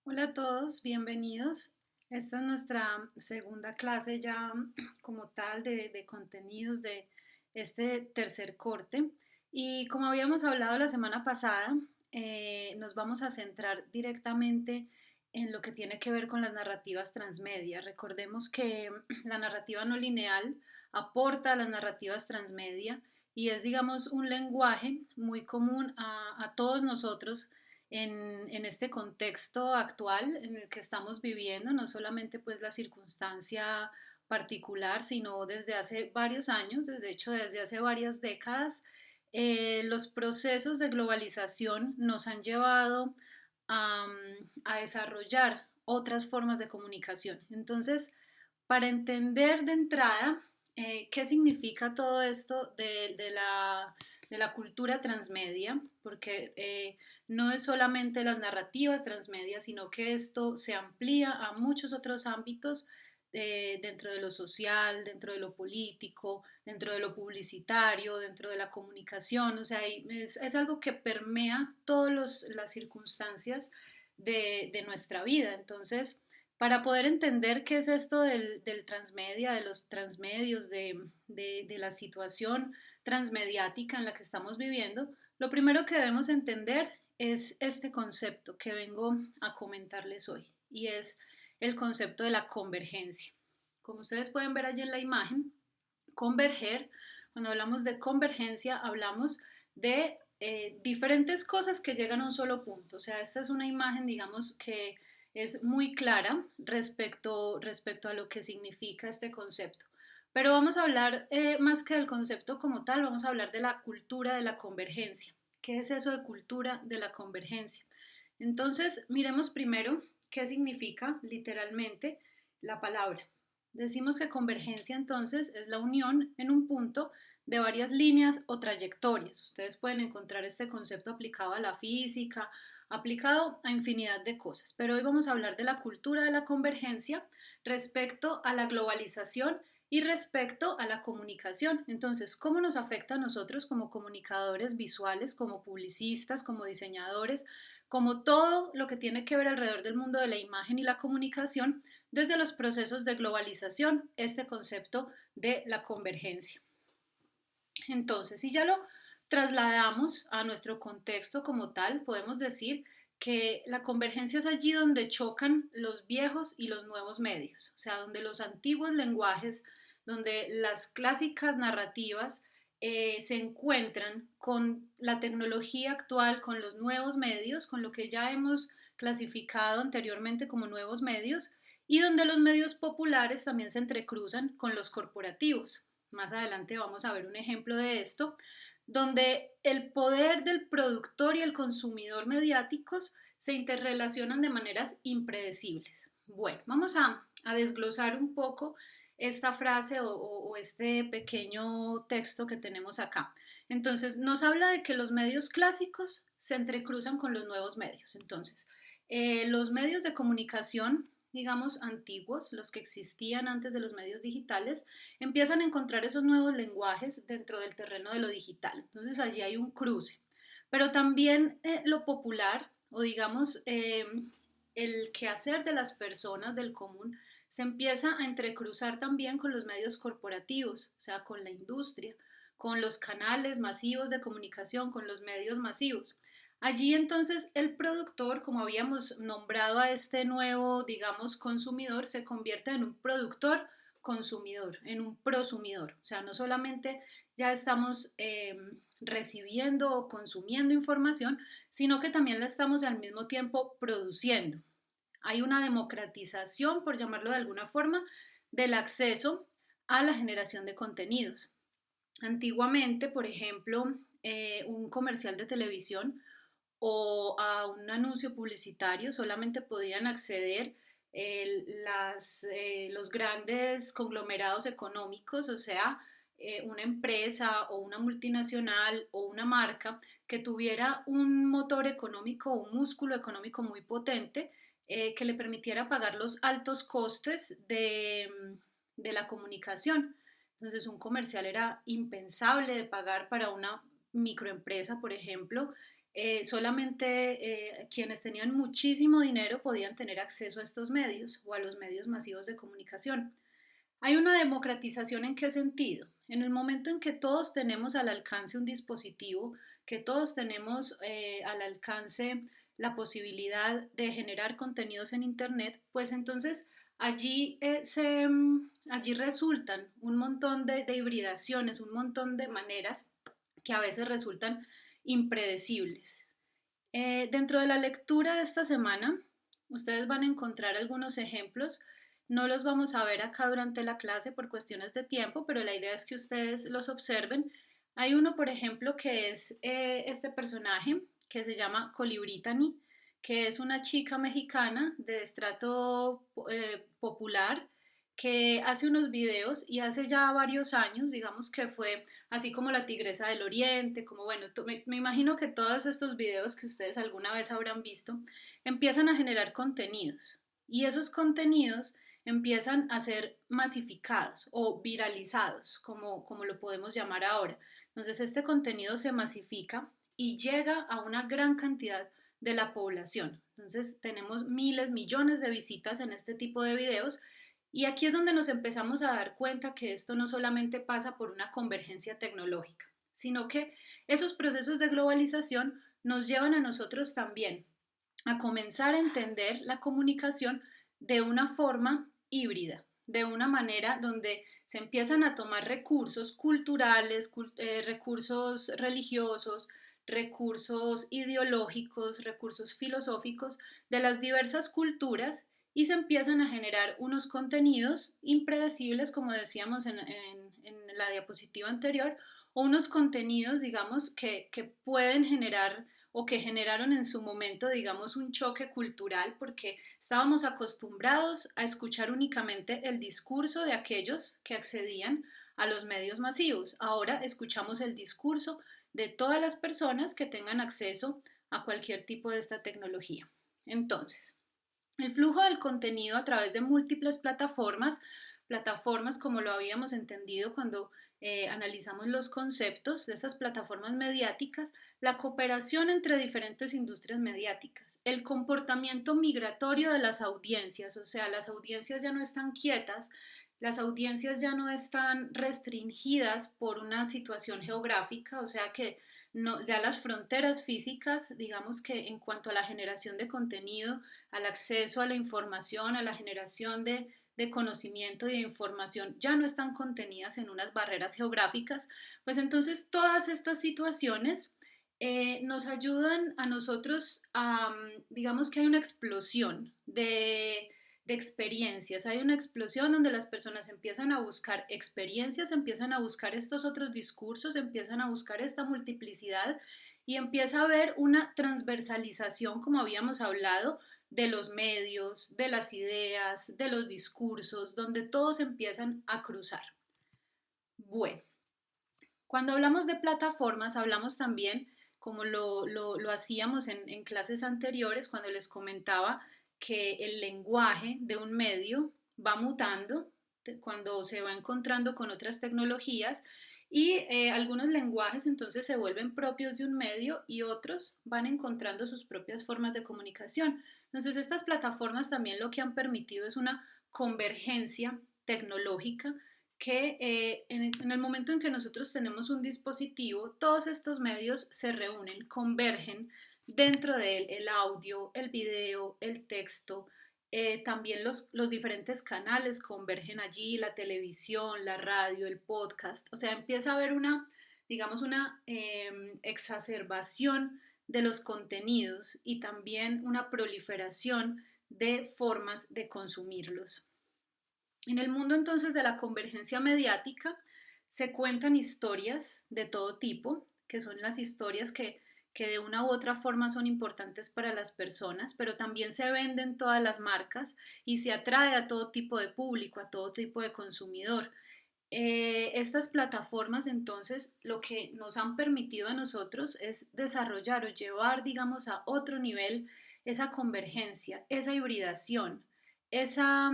Hola a todos, bienvenidos. Esta es nuestra segunda clase ya como tal de contenidos de este tercer corte. Y como habíamos hablado la semana pasada, nos vamos a centrar directamente en lo que tiene que ver con las narrativas transmedia. Recordemos que la narrativa no lineal aporta a las narrativas transmedia y es, digamos, un lenguaje muy común a todos nosotros en este contexto actual en el que estamos viviendo, no solamente pues la circunstancia particular, sino desde hace varios años, de hecho desde hace varias décadas, los procesos de globalización nos han llevado a, a desarrollar otras formas de comunicación. Entonces, para entender de entrada qué significa todo esto de la cultura transmedia, porque no es solamente las narrativas transmedia, sino que esto se amplía a muchos otros ámbitos dentro de lo social, dentro de lo político, dentro de lo publicitario, dentro de la comunicación, o sea, es algo que permea todas las circunstancias de nuestra vida. Entonces, para poder entender qué es esto del transmedia, de los transmedios, de la situación transmediática en la que estamos viviendo, lo primero que debemos entender es este concepto que vengo a comentarles hoy y es el concepto de la convergencia. Como ustedes pueden ver allí en la imagen, converger, cuando hablamos de convergencia, hablamos de diferentes cosas que llegan a un solo punto. O sea, esta es una imagen, digamos, que es muy clara respecto a lo que significa este concepto. Pero vamos a hablar más que del concepto como tal, vamos a hablar de la cultura de la convergencia. ¿Qué es eso de cultura de la convergencia? Entonces, miremos primero qué significa literalmente la palabra. Decimos que convergencia entonces es la unión en un punto de varias líneas o trayectorias. Ustedes pueden encontrar este concepto aplicado a la física, aplicado a infinidad de cosas, pero hoy vamos a hablar de la cultura de la convergencia respecto a la globalización y respecto a la comunicación. Entonces, ¿cómo nos afecta a nosotros como comunicadores visuales, como publicistas, como diseñadores, como todo lo que tiene que ver alrededor del mundo de la imagen y la comunicación desde los procesos de globalización, este concepto de la convergencia? Entonces, si ya lo trasladamos a nuestro contexto como tal, podemos decir que la convergencia es allí donde chocan los viejos y los nuevos medios, o sea, donde los antiguos lenguajes, donde las clásicas narrativas se encuentran con la tecnología actual, con los nuevos medios, con lo que ya hemos clasificado anteriormente como nuevos medios, y donde los medios populares también se entrecruzan con los corporativos. Más adelante vamos a ver un ejemplo de esto, donde el poder del productor y el consumidor mediáticos se interrelacionan de maneras impredecibles. Bueno, vamos a desglosar un poco esta frase o este pequeño texto que tenemos acá. Entonces, nos habla de que los medios clásicos se entrecruzan con los nuevos medios. Entonces, los medios de comunicación, digamos, antiguos, los que existían antes de los medios digitales, empiezan a encontrar esos nuevos lenguajes dentro del terreno de lo digital. Entonces allí hay un cruce. Pero también lo popular, o digamos, el quehacer de las personas del común, se empieza a entrecruzar también con los medios corporativos, o sea, con la industria, con los canales masivos de comunicación, con los medios masivos. Allí entonces el productor, como habíamos nombrado a este nuevo, digamos, consumidor, se convierte en un productor consumidor, en un prosumidor. O sea, no solamente ya estamos recibiendo o consumiendo información, sino que también la estamos al mismo tiempo produciendo. Hay una democratización, por llamarlo de alguna forma, del acceso a la generación de contenidos. Antiguamente, por ejemplo, un comercial de televisión o a un anuncio publicitario solamente podían acceder los grandes conglomerados económicos, o sea, una empresa o una multinacional o una marca que tuviera un motor económico o un músculo económico muy potente que le permitiera pagar los altos costes de la comunicación. Entonces, un comercial era impensable de pagar para una microempresa, por ejemplo, solamente quienes tenían muchísimo dinero podían tener acceso a estos medios o a los medios masivos de comunicación. Hay una democratización ¿en qué sentido? En el momento en que todos tenemos al alcance un dispositivo, que todos tenemos al alcance la posibilidad de generar contenidos en Internet, pues entonces allí resultan un montón de hibridaciones, un montón de maneras que a veces resultan impredecibles. Dentro de la lectura de esta semana, ustedes van a encontrar algunos ejemplos. No los vamos a ver acá durante la clase por cuestiones de tiempo, pero la idea es que ustedes los observen. Hay uno, por ejemplo, que es este personaje que se llama Colibritani, que es una chica mexicana de estrato popular que hace unos videos y hace ya varios años, digamos que fue así como la Tigresa del Oriente, como bueno, me imagino que todos estos videos que ustedes alguna vez habrán visto empiezan a generar contenidos y esos contenidos empiezan a ser masificados o viralizados, como lo podemos llamar ahora. Entonces este contenido se masifica y llega a una gran cantidad de la población. Entonces tenemos miles, millones de visitas en este tipo de videos y aquí es donde nos empezamos a dar cuenta que esto no solamente pasa por una convergencia tecnológica, sino que esos procesos de globalización nos llevan a nosotros también a comenzar a entender la comunicación de una forma híbrida, de una manera donde se empiezan a tomar recursos culturales, recursos religiosos, recursos ideológicos, recursos filosóficos de las diversas culturas y se empiezan a generar unos contenidos impredecibles, como decíamos en la diapositiva anterior, o unos contenidos, digamos, que pueden generar o que generaron en su momento, digamos, un choque cultural porque estábamos acostumbrados a escuchar únicamente el discurso de aquellos que accedían a los medios masivos. Ahora escuchamos el discurso de todas las personas que tengan acceso a cualquier tipo de esta tecnología. Entonces, el flujo del contenido a través de múltiples plataformas, plataformas como lo habíamos entendido cuando analizamos los conceptos de esas plataformas mediáticas, la cooperación entre diferentes industrias mediáticas, el comportamiento migratorio de las audiencias, o sea, las audiencias ya no están quietas, las audiencias ya no están restringidas por una situación geográfica, o sea que no, ya las fronteras físicas, digamos que en cuanto a la generación de contenido, al acceso a la información, a la generación de conocimiento y de información ya no están contenidas en unas barreras geográficas, pues entonces todas estas situaciones nos ayudan a nosotros a, digamos que hay una explosión de experiencias, hay una explosión donde las personas empiezan a buscar experiencias, empiezan a buscar estos otros discursos, empiezan a buscar esta multiplicidad y empieza a haber una transversalización, como habíamos hablado, de los medios, de las ideas, de los discursos, donde todos empiezan a cruzar. Bueno, cuando hablamos de plataformas, hablamos también, como lo hacíamos en clases anteriores, cuando les comentaba que el lenguaje de un medio va mutando cuando se va encontrando con otras tecnologías y algunos lenguajes entonces se vuelven propios de un medio y otros van encontrando sus propias formas de comunicación. Entonces estas plataformas también lo que han permitido es una convergencia tecnológica que en el momento en que nosotros tenemos un dispositivo, todos estos medios se reúnen, convergen dentro de él, el audio, el video, el texto, también los diferentes canales convergen allí, la televisión, la radio, el podcast, o sea, empieza a haber una, digamos, una exacerbación de los contenidos y también una proliferación de formas de consumirlos. En el mundo entonces de la convergencia mediática se cuentan historias de todo tipo, que son las historias que de una u otra forma son importantes para las personas, pero también se venden todas las marcas y se atrae a todo tipo de público, a todo tipo de consumidor. Estas plataformas entonces lo que nos han permitido a nosotros es desarrollar o llevar, digamos, a otro nivel esa convergencia, esa hibridación, esa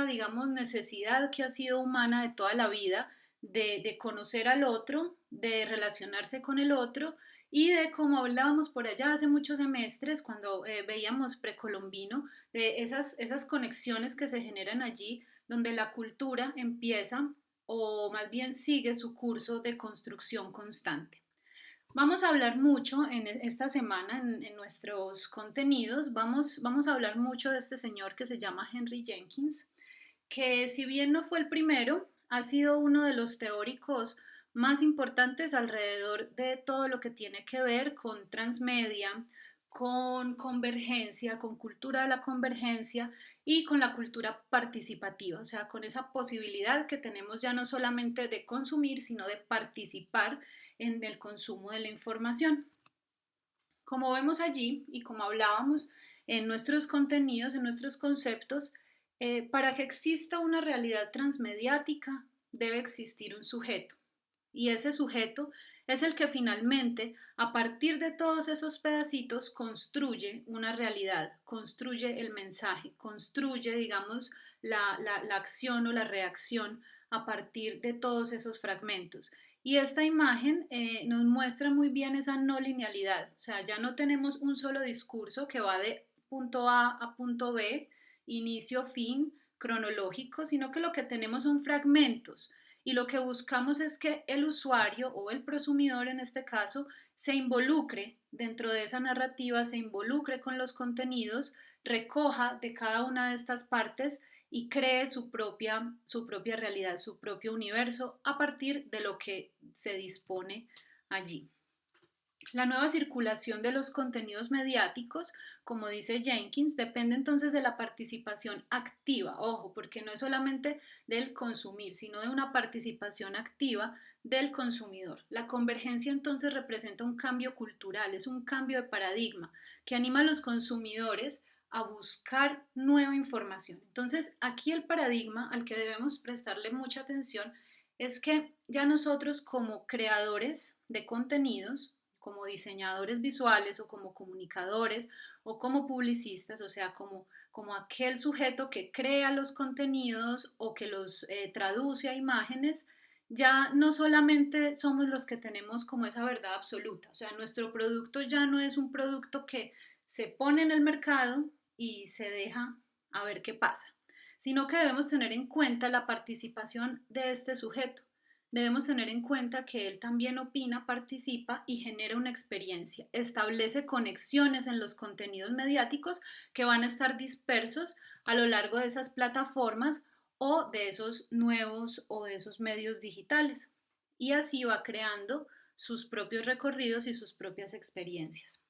digamos, necesidad que ha sido humana de toda la vida de conocer al otro, de relacionarse con el otro y de cómo hablábamos por allá hace muchos semestres cuando veíamos precolombino, de esas conexiones que se generan allí, donde la cultura empieza o más bien sigue su curso de construcción constante. Vamos a hablar mucho en esta semana en nuestros contenidos, vamos a hablar mucho de este señor que se llama Henry Jenkins, que si bien no fue el primero, ha sido uno de los teóricos más importantes alrededor de todo lo que tiene que ver con transmedia, con convergencia, con cultura de la convergencia y con la cultura participativa, o sea, con esa posibilidad que tenemos ya no solamente de consumir, sino de participar en el consumo de la información. Como vemos allí y como hablábamos en nuestros contenidos, en nuestros conceptos, para que exista una realidad transmediática debe existir un sujeto. Y ese sujeto es el que finalmente, a partir de todos esos pedacitos, construye una realidad, construye el mensaje, construye, digamos, la acción o la reacción a partir de todos esos fragmentos. Y esta imagen nos muestra muy bien esa no linealidad, o sea, ya no tenemos un solo discurso que va de punto A punto B, inicio, fin, cronológico, sino que lo que tenemos son fragmentos y lo que buscamos es que el usuario o el prosumidor en este caso se involucre dentro de esa narrativa, se involucre con los contenidos, recoja de cada una de estas partes y cree su propia realidad, su propio universo a partir de lo que se dispone allí. La nueva circulación de los contenidos mediáticos, como dice Jenkins, depende entonces de la participación activa, ojo, porque no es solamente del consumir, sino de una participación activa del consumidor. La convergencia entonces representa un cambio cultural, es un cambio de paradigma que anima a los consumidores a buscar nueva información. Entonces, aquí el paradigma al que debemos prestarle mucha atención es que ya nosotros como creadores de contenidos, como diseñadores visuales o como comunicadores o como publicistas, o sea, como aquel sujeto que crea los contenidos o que los traduce a imágenes, ya no solamente somos los que tenemos como esa verdad absoluta, o sea, nuestro producto ya no es un producto que se pone en el mercado y se deja a ver qué pasa, sino que debemos tener en cuenta la participación de este sujeto. Debemos tener en cuenta que él también opina, participa y genera una experiencia, establece conexiones en los contenidos mediáticos que van a estar dispersos a lo largo de esas plataformas o de esos nuevos o de esos medios digitales. Y así va creando sus propios recorridos y sus propias experiencias.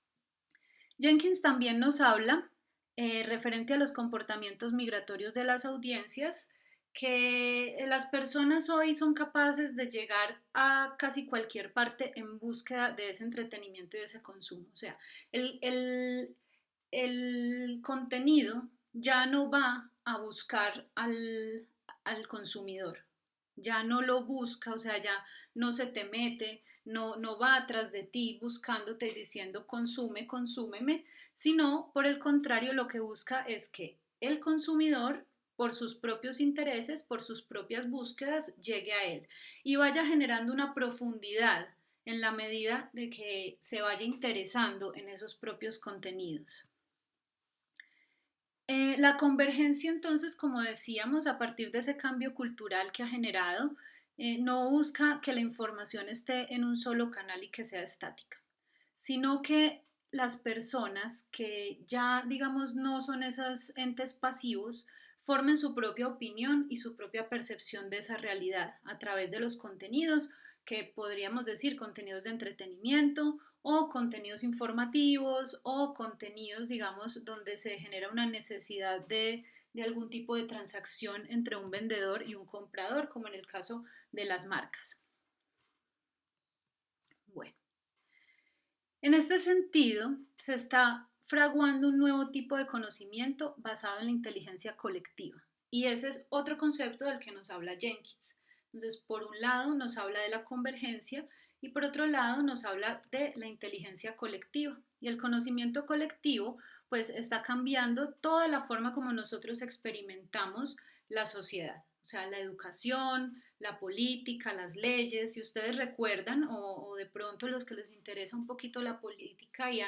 Jenkins también nos habla referente a los comportamientos migratorios de las audiencias, que las personas hoy son capaces de llegar a casi cualquier parte en búsqueda de ese entretenimiento y de ese consumo. O sea, el contenido ya no va a buscar al consumidor, ya no lo busca, o sea, ya no se te mete, no va atrás de ti buscándote y diciendo consume, consúmeme, sino por el contrario lo que busca es que el consumidor por sus propios intereses, por sus propias búsquedas, llegue a él y vaya generando una profundidad en la medida de que se vaya interesando en esos propios contenidos. La convergencia, entonces, como decíamos, a partir de ese cambio cultural que ha generado, no busca que la información esté en un solo canal y que sea estática, sino que las personas que ya, digamos, no son esos entes pasivos, formen su propia opinión y su propia percepción de esa realidad a través de los contenidos que podríamos decir contenidos de entretenimiento o contenidos informativos o contenidos, digamos, donde se genera una necesidad de algún tipo de transacción entre un vendedor y un comprador, como en el caso de las marcas. Bueno, en este sentido, se está fraguando un nuevo tipo de conocimiento basado en la inteligencia colectiva. Y ese es otro concepto del que nos habla Jenkins. Entonces, por un lado nos habla de la convergencia y por otro lado nos habla de la inteligencia colectiva. Y el conocimiento colectivo pues está cambiando toda la forma como nosotros experimentamos la sociedad. o sea, la educación, la política, las leyes. Si ustedes recuerdan, o de pronto los que les interesa un poquito la política y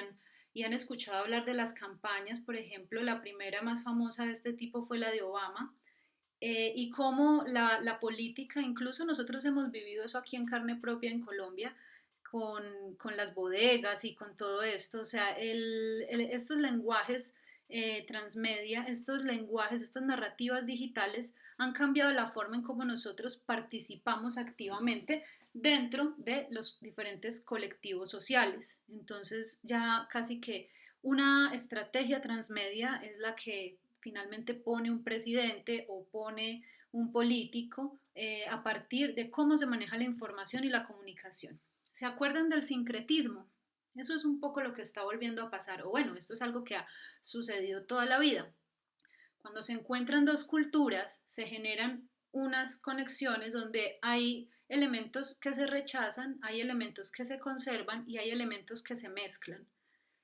han escuchado hablar de las campañas, por ejemplo, la primera más famosa de este tipo fue la de Obama, y cómo la política, incluso nosotros hemos vivido eso aquí en carne propia en Colombia, con las bodegas y con todo esto, o sea, estos lenguajes transmedia, estos lenguajes, estas narrativas digitales han cambiado la forma en cómo nosotros participamos activamente dentro de los diferentes colectivos sociales. Entonces ya casi que una estrategia transmedia es la que finalmente pone un presidente o pone un político a partir de cómo se maneja la información y la comunicación. ¿Se acuerdan del sincretismo? Eso es un poco lo que está volviendo a pasar, o bueno, esto es algo que ha sucedido toda la vida. Cuando se encuentran dos culturas, se generan unas conexiones donde hay elementos que se rechazan, hay elementos que se conservan y hay elementos que se mezclan.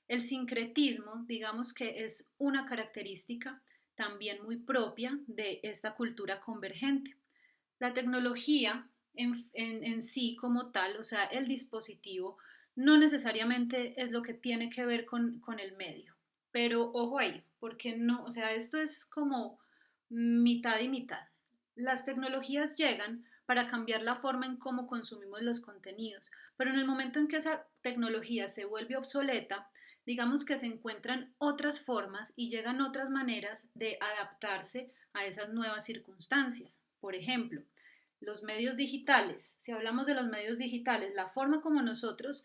El sincretismo, digamos que es una característica también muy propia de esta cultura convergente. La tecnología en sí como tal, o sea, el dispositivo, no necesariamente es lo que tiene que ver con el medio. Pero ojo ahí, porque no, o sea, esto es como mitad y mitad. Las tecnologías llegan para cambiar la forma en cómo consumimos los contenidos, pero en el momento en que esa tecnología se vuelve obsoleta, digamos que se encuentran otras formas y llegan otras maneras de adaptarse a esas nuevas circunstancias. Por ejemplo, los medios digitales. Si hablamos de los medios digitales, la forma como nosotros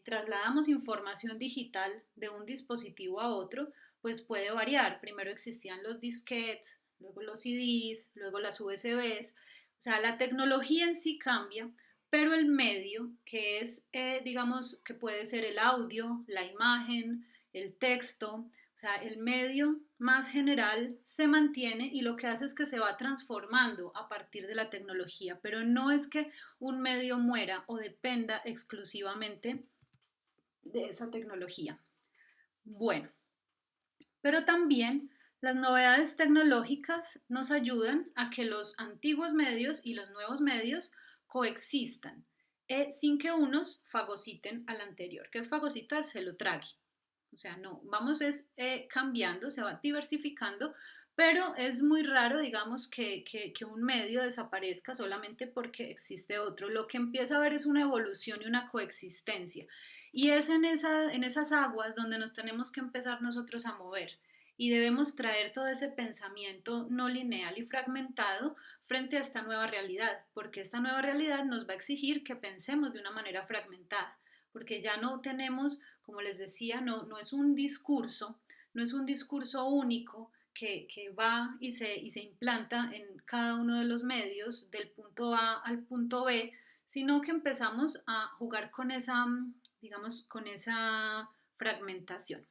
trasladamos información digital de un dispositivo a otro, pues puede variar. Primero existían los disquetes, luego los CDs, luego las USBs. O sea, la tecnología en sí cambia, pero el medio, que es, digamos, que puede ser el audio, la imagen, el texto, o sea, el medio más general se mantiene y lo que hace es que se va transformando a partir de la tecnología, pero no es que un medio muera o dependa exclusivamente de esa tecnología. Bueno, pero también las novedades tecnológicas nos ayudan a que los antiguos medios y los nuevos medios coexistan, sin que unos fagociten al anterior. ¿Qué es fagocitar? Se lo trague. O sea, no, vamos es cambiando, se va diversificando, pero es muy raro, digamos, que un medio desaparezca solamente porque existe otro. Lo que empieza a haber es una evolución y una coexistencia. Y es en esas aguas donde nos tenemos que empezar nosotros a mover. Y debemos traer todo ese pensamiento no lineal y fragmentado frente a esta nueva realidad, porque esta nueva realidad nos va a exigir que pensemos de una manera fragmentada, porque ya no tenemos, como les decía, no es un discurso, no es un discurso único que va y se implanta en cada uno de los medios del punto A al punto B, sino que empezamos a jugar con esa, digamos, con esa fragmentación.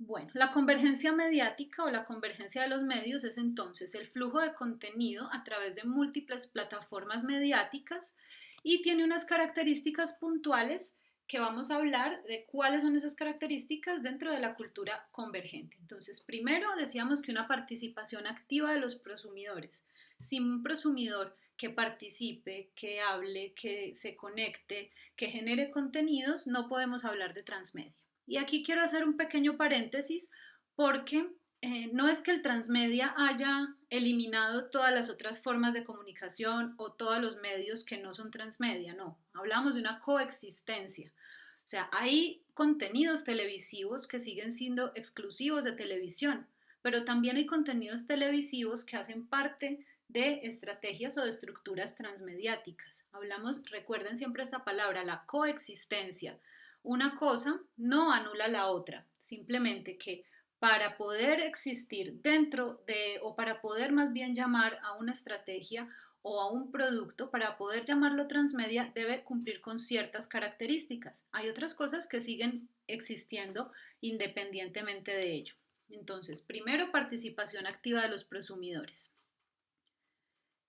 Bueno, la convergencia mediática o la convergencia de los medios es entonces el flujo de contenido a través de múltiples plataformas mediáticas y tiene unas características puntuales que vamos a hablar de cuáles son esas características dentro de la cultura convergente. Entonces, primero decíamos que una participación activa de los prosumidores. Sin un prosumidor que participe, que hable, que se conecte, que genere contenidos, no podemos hablar de transmedia. Y aquí quiero hacer un pequeño paréntesis porque no es que el transmedia haya eliminado todas las otras formas de comunicación o todos los medios que no son transmedia, no, hablamos de una coexistencia. O sea, hay contenidos televisivos que siguen siendo exclusivos de televisión, pero también hay contenidos televisivos que hacen parte de estrategias o de estructuras transmediáticas. Hablamos, recuerden siempre esta palabra, la coexistencia. Una cosa no anula la otra, simplemente que para poder existir dentro de, o para poder más bien llamar a una estrategia o a un producto, para poder llamarlo transmedia, debe cumplir con ciertas características. Hay otras cosas que siguen existiendo independientemente de ello. Entonces, primero, participación activa de los prosumidores.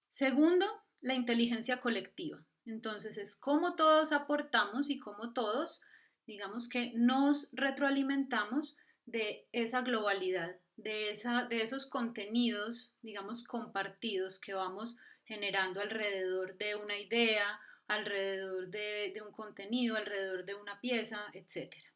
Segundo, la inteligencia colectiva. Entonces, es cómo todos aportamos y cómo todos, digamos que nos retroalimentamos de esa globalidad, de esos contenidos, digamos, compartidos que vamos generando alrededor de una idea, alrededor de un contenido, alrededor de una pieza, etcétera.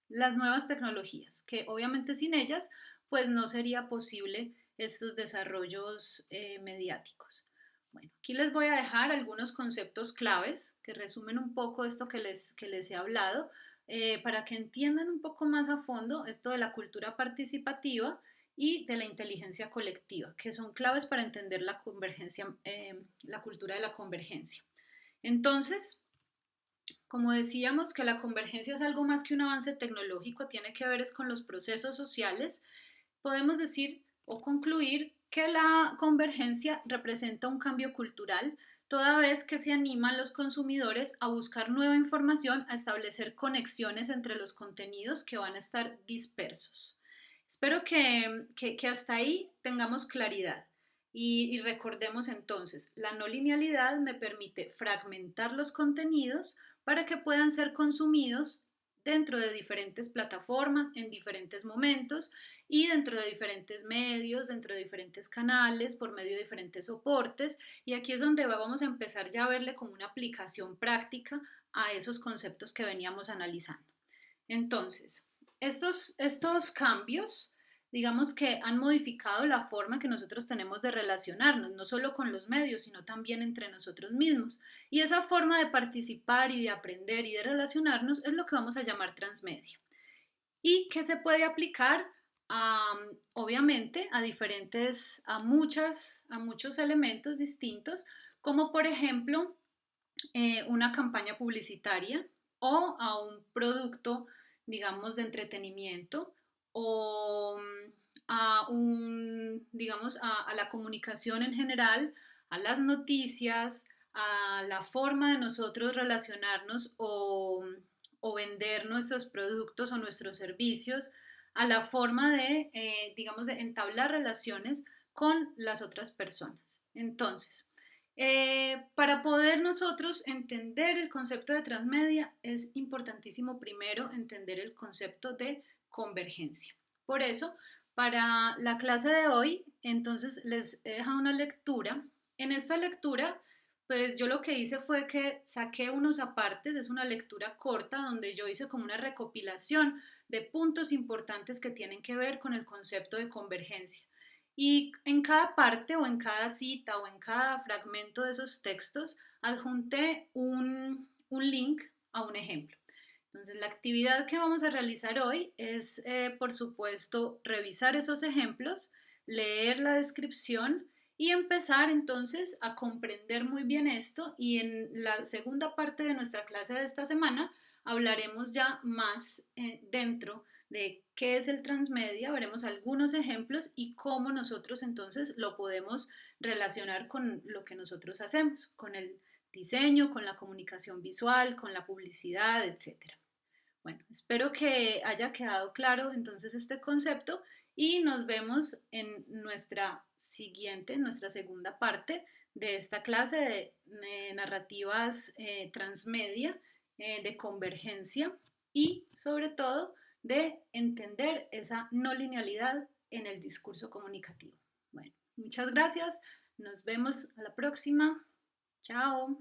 Las nuevas tecnologías, que obviamente sin ellas, pues no sería posible estos desarrollos mediáticos. Bueno, aquí les voy a dejar algunos conceptos claves que resumen un poco esto que les he hablado, para que entiendan un poco más a fondo esto de la cultura participativa y de la inteligencia colectiva, que son claves para entender la convergencia, la cultura de la convergencia. Entonces, como decíamos que la convergencia es algo más que un avance tecnológico, tiene que ver es con los procesos sociales, podemos decir o concluir que la convergencia representa un cambio cultural, toda vez que se animan los consumidores a buscar nueva información, a establecer conexiones entre los contenidos que van a estar dispersos. Espero que hasta ahí tengamos claridad. Y recordemos entonces, la no linealidad me permite fragmentar los contenidos para que puedan ser consumidos dentro de diferentes plataformas, en diferentes momentos y dentro de diferentes medios, dentro de diferentes canales, por medio de diferentes soportes. Y aquí es donde vamos a empezar ya a verle como una aplicación práctica a esos conceptos que veníamos analizando. Entonces, estos cambios, digamos que han modificado la forma que nosotros tenemos de relacionarnos, no solo con los medios, sino también entre nosotros mismos. Y esa forma de participar y de aprender y de relacionarnos es lo que vamos a llamar transmedia. Y que se puede aplicar obviamente a muchos elementos distintos, como por ejemplo una campaña publicitaria o a un producto, digamos, de entretenimiento o digamos, a la comunicación en general, a las noticias, a la forma de nosotros relacionarnos o vender nuestros productos o nuestros servicios, a la forma de, digamos, de entablar relaciones con las otras personas. Entonces, para poder nosotros entender el concepto de transmedia es importantísimo primero entender el concepto de convergencia. Por eso, para la clase de hoy, entonces les he dejado una lectura. En esta lectura, pues yo lo que hice fue que saqué unos apartes, es una lectura corta donde yo hice como una recopilación de puntos importantes que tienen que ver con el concepto de convergencia. Y en cada parte o en cada cita o en cada fragmento de esos textos adjunté un link a un ejemplo. Entonces, la actividad que vamos a realizar hoy es, por supuesto, revisar esos ejemplos, leer la descripción y empezar entonces a comprender muy bien esto. Y en la segunda parte de nuestra clase de esta semana hablaremos ya más dentro de qué es el transmedia, veremos algunos ejemplos y cómo nosotros entonces lo podemos relacionar con lo que nosotros hacemos, con el diseño, con la comunicación visual, con la publicidad, etcétera. Bueno, espero que haya quedado claro entonces este concepto y nos vemos en nuestra segunda parte de esta clase de narrativas transmedia, de convergencia y sobre todo de entender esa no linealidad en el discurso comunicativo. Bueno, muchas gracias, nos vemos a la próxima. Chao.